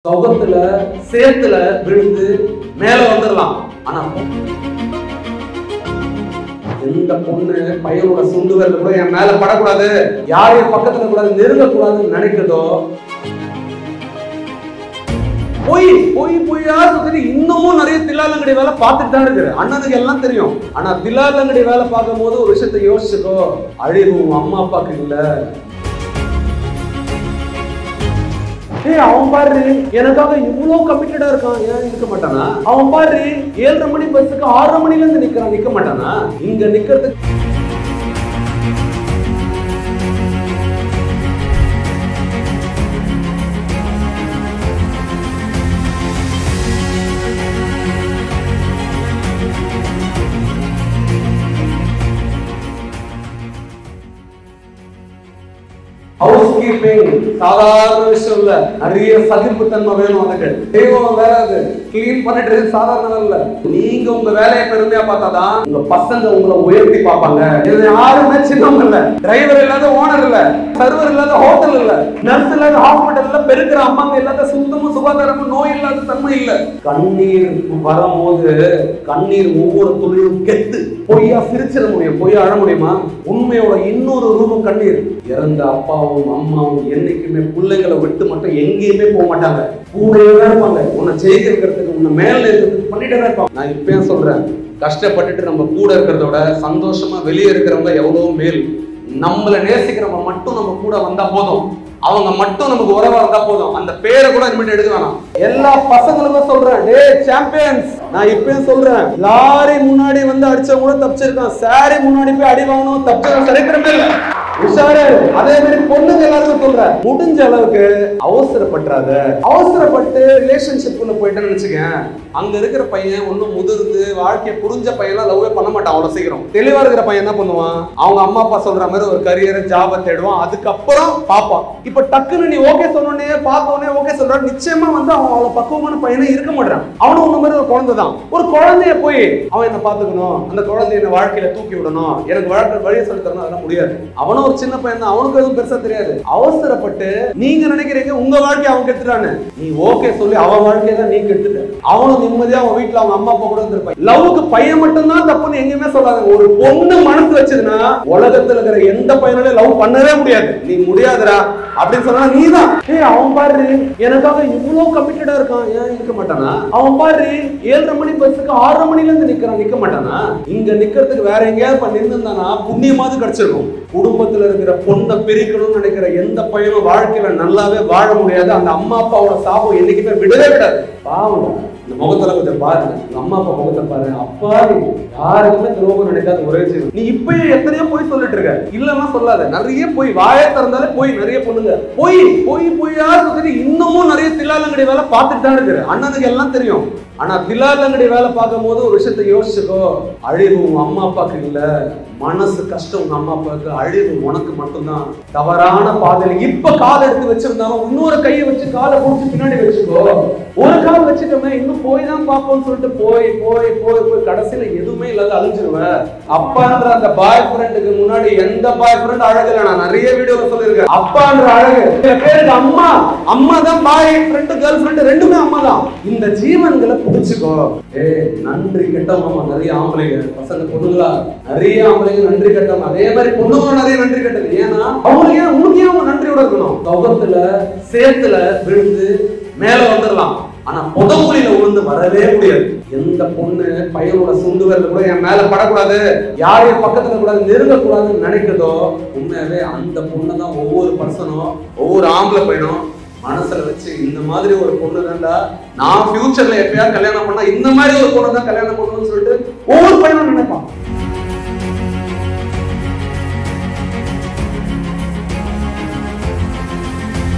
சௌகத்துல சேத்துல விழுந்து மேல வந்துடலாம். ஆனா எந்த பொண்ணு பையனோட சுண்டு வரல கூட என் மேல படக்கூடாது, யாரையும் பக்கத்துல கூட நெருங்க கூடாதுன்னு நினைக்கிறதோ பொய்யா சுத்தி இன்னமும் நிறைய தில்லாலங்கடி வேலை பார்த்துட்டு தான் இருக்கு. அண்ணனுக்கு எல்லாம் தெரியும். ஆனா தில்லாலங்கடி வேலை பார்க்கும் போது ஒரு விஷயத்த யோசிச்சுக்கோ, அழிவு அம்மா அப்பாக்கு இல்ல. அவன் பாரு எனக்காக இவ்வளவு கமிட்டடா இருக்கான், ஏன் இருக்க மாட்டானா? அவன் பாரு 7:30 மணி பஸ்ஸுக்கு 6:30 மணில இருந்து நிக்கிறான், நிக்க மாட்டானா? இங்க நிக்கிறதுக்கு ஹவுஸ் கீப்பிங் சாதாரண விஷயம் இல்ல, நிறைய சகிப்புத்தன்மை வேணும். அதுக்கு தெய்வம் வேற, அது கிளீன் பண்ணிட்டு சாதாரண வேலை இல்ல. நீங்க உங்க வேலையை பெருமையா பார்த்தாதான் உங்க பசங்க உங்களை உயர்த்தி பார்ப்பாங்க. இது யாருமே சின்னவங்க இல்ல, டிரைவர் இல்லாத ஓனர் இல்ல, சர்வர் இல்லாத ஹோட்டல் இல்ல, நர்ஸ் இல்லாத ஹாஸ்பிட்டல், பெருக்கிற அம்மாங்க இல்லாத சுத்தமும் சுகாதாரமும் நோய் இல்லாத தன்மை இல்ல. கண்ணீர் வரும்போது கண்ணீர் ஒவ்வொரு துளியும் கெத்து. பொய்யா சிரிச்சிட முடியும், பொய்யா அழ முடியுமா? உண்மையோட இன்னொரு ரூபம் கண்ணீர். இறந்த அப்பாவும் அம்மாவும் என்னைக்குமே பிள்ளைகளை விட்டு மட்டும் எங்கேயுமே போக மாட்டாங்க, கூடவே தான் இருப்பாங்க. உன்னை ஜெயிக்க இருக்கிறதுக்கு, உன்னை மேல இருக்கிறதுக்கு பண்ணிட்டே தான் இருப்பாங்க. நான் இப்பயும் சொல்றேன், கஷ்டப்பட்டுட்டு நம்ம கூட இருக்கிறதோட சந்தோஷமா வெளியே இருக்கிறவங்க எவ்வளவு மேல். நம்மளை நேசிக்கிறவங்க மட்டும் நம்ம கூட வந்தா போதும், அவங்க மட்டும் நமக்கு உறவா இருந்தா போதும். அந்த பேரை கூட இனிமேல் எடுக்க வேணாம். எல்லா பசங்களுக்கும் சொல்றேன், டே சாம்பியன்ஸ், நான் இப்பயும் சொல்றேன், லாரி முன்னாடி வந்து அடிச்சவங்க கூட தப்பிச்சிருக்கான், சாரி முன்னாடி போய் அடி வாங்கணும் தப்பிச்சவங்க சரித்திரமே இல்லை. உஷாரு. அதே மாதிரி பொண்ணுங்க எல்லாருக்கும் சொல்றேன், முடிஞ்ச அளவுக்கு அவசரப்பட்டுறாத. அவசரப்பட்டு ரிலேஷன்ஷிப்குள்ள போயிட்டேன்னு நினைச்சுக்கேன், அங்க இருக்கிற பையன் ஒன்னும் முதிர்ந்து வாழ்க்கையை புரிஞ்ச பையன்லாம் லவ்வே பண்ண மாட்டான் அவ்வளவு சீக்கிரம். தெளிவா இருக்கிற பையன் என்ன பண்ணுவான், அவங்க அம்மா அப்பா சொல்ற மாதிரி ஒரு கரியரை ஜாபை தேடுவான், அதுக்கப்புறம் பாப்பான். இப்ப டக்குன்னு நீ ஓகே சொன்னோடனே பார்த்தோன்னே ஓகே சொல்றான், நிச்சயமா வந்து அவன் அவ்வளவு பக்குவமான பையனே இருக்க மாட்டான். அவனும் உன்ன மாதிரி ஒரு குழந்தை தான். ஒரு குழந்தைய போய் அவன் என்ன பாத்துக்கணும், அந்த குழந்தைய என்ன வாழ்க்கையில தூக்கி விடணும், எனக்கு வாழ்க்கை வழியை சொல்லி தரணும், அதெல்லாம் முடியாது. அவனும் ஒரு சின்ன பையன் தான், அவனுக்கு எதுவும் பெருசா தெரியாது. அவசரப்பட்டு நீங்க நினைக்கிறீங்க உங்க வாழ்க்கையை அவன் கெடுத்துட்டான்னு, நீ ஓகே சொல்லி அவன் வாழ்க்கையை தான் நீ கெடுத்துட்ட. அவனும் நிம்மதியா அவன் வீட்டுல அவங்க அம்மா அப்பா கூட இருந்திருப்பான். லவ்வுக்கு பையன் மட்டும் தான் தப்புன்னு எங்கேயுமே சொல்லாத. ஒரு பொண்ணு மனசு வச்சதுன்னா உலகத்துல இருக்கிற எந்த பையனாலே லவ் பண்ணவே முடியாது. நீ முடியாதுடா அப்படின்னு சொன்னா நீதான். அவன் பாரு எனக்காக இவ்வளவு கமிட்டடா இருக்கான், ஏன் இருக்க மாட்டானா? அவன் பாரு 7:30 மணி பஸ்ஸுக்கு 6:30 மணில இருந்து நிக்கிறான், நிக்க மாட்டானா? இங்க நிக்கிறதுக்கு வேற எங்கேயாவது நின்றுந்தானா புண்ணியமாவது கிடைச்சிருக்கும். குடும்பத்துல இருக்கிற பொண்ணை பிரிக்கணும்னு நினைக்கிற எந்த பையனும் வாழ்க்கையில நல்லாவே வாழ முடியாது. அந்த அம்மா அப்பாவோட சாபம் என்னைக்குமே விடவே விடாது. பாவம், இந்த முகத்துல கொஞ்சம் பாருங்க, அம்மா அப்பா முகத்தை பாருங்க. அப்பா யாருக்குமே துரோகம் நினைக்காத ஒரே விஷயம். நீ இப்பயே எத்தனையோ போய் சொல்லிட்டு இருக்க, இல்லன்னா சொல்லாத. நிறைய போய் வாயை திறந்தாலே போய் நிறைய பொண்ணுங்க பொய்யா சுத்தி இன்னமும் நிறைய தில்லாலங்கடி வேலை பார்த்துட்டு தான் இருக்கு. அண்ணனுக்கு எல்லாம் தெரியும். ஆனா தில்லாலங்கடி வேலை பார்க்கும் போது ஒரு விஷயத்த யோசிச்சுக்கோ, அழிவு உங்க அம்மா அப்பாக்கு இல்ல, மனசு கஷ்டம் உங்க அம்மா அப்பாவுக்கு, அழிவு உனக்கு மட்டும்தான். தவறான பாதையில இப்ப காலை எடுத்து வச்சிருந்தாலும் இன்னொரு கையை வச்சு காலை போட்டு பின்னாடி வச்சுக்கோ. ஒரு கால் வச்சுட்டோமே இன்னும் போய் தான் பார்ப்போம்னு சொல்லிட்டு போய் போய் போய் போய் கடைசியில எதுவுமே இல்லாத அழிஞ்சிருவேன். அப்பான்ற அந்த பாய் ஃப்ரெண்டுக்கு முன்னாடி எந்த பாய் ஃப்ரெண்ட் அழகு இல்லை. நான் நிறைய வீடியோல சொல்லியிருக்கேன், அப்பான்ற அழகு. சில பேருக்கு அம்மா தான் பாய் ஃப்ரெண்டு, கேர்ள் ஃப்ரெண்டு ரெண்டுமே அம்மா தான். இந்த ஜீவன்களை புடிச்சுக்கோ. நன்றி கெட்டவங்க நிறைய ஆம்பளைங்க, பசங்க பொண்ணுங்களா நிறைய ஆம்பளைங்க நன்றி கெட்டவங்க. அதே மாதிரி பொண்ணுங்களும் நிறைய நன்றி கெட்டது. ஏன்னா அவங்க ஏன் உனக்கு ஏன் நன்றியோட இருக்கணும்? சௌகத்துல சேத்துல விழுந்து மேல வந்துடலாம், ஆனா புதங்குழியில விழுந்து வரவே முடியாது. எந்த பொண்ணு பையனோட சுண்டு வரல கூட என் மேல படக்கூடாது, யாரையும் பக்கத்துல கூட நெருங்க கூடாதுன்னு நினைக்கிறதோ உண்மையாவே அந்த பொண்ணு தான் ஒவ்வொரு பர்சனும் ஒவ்வொரு ஆம்பளை பையனும் மனசுல வச்சு இந்த மாதிரி ஒரு பொண்ணு தான்டா நான் ஃபியூச்சர்ல எப்பயாவது கல்யாணம் பண்ணா இந்த மாதிரி ஒரு பொண்ணு தான் கல்யாணம் பண்ணணும்னு சொல்லிட்டு ஒவ்வொரு பையனும்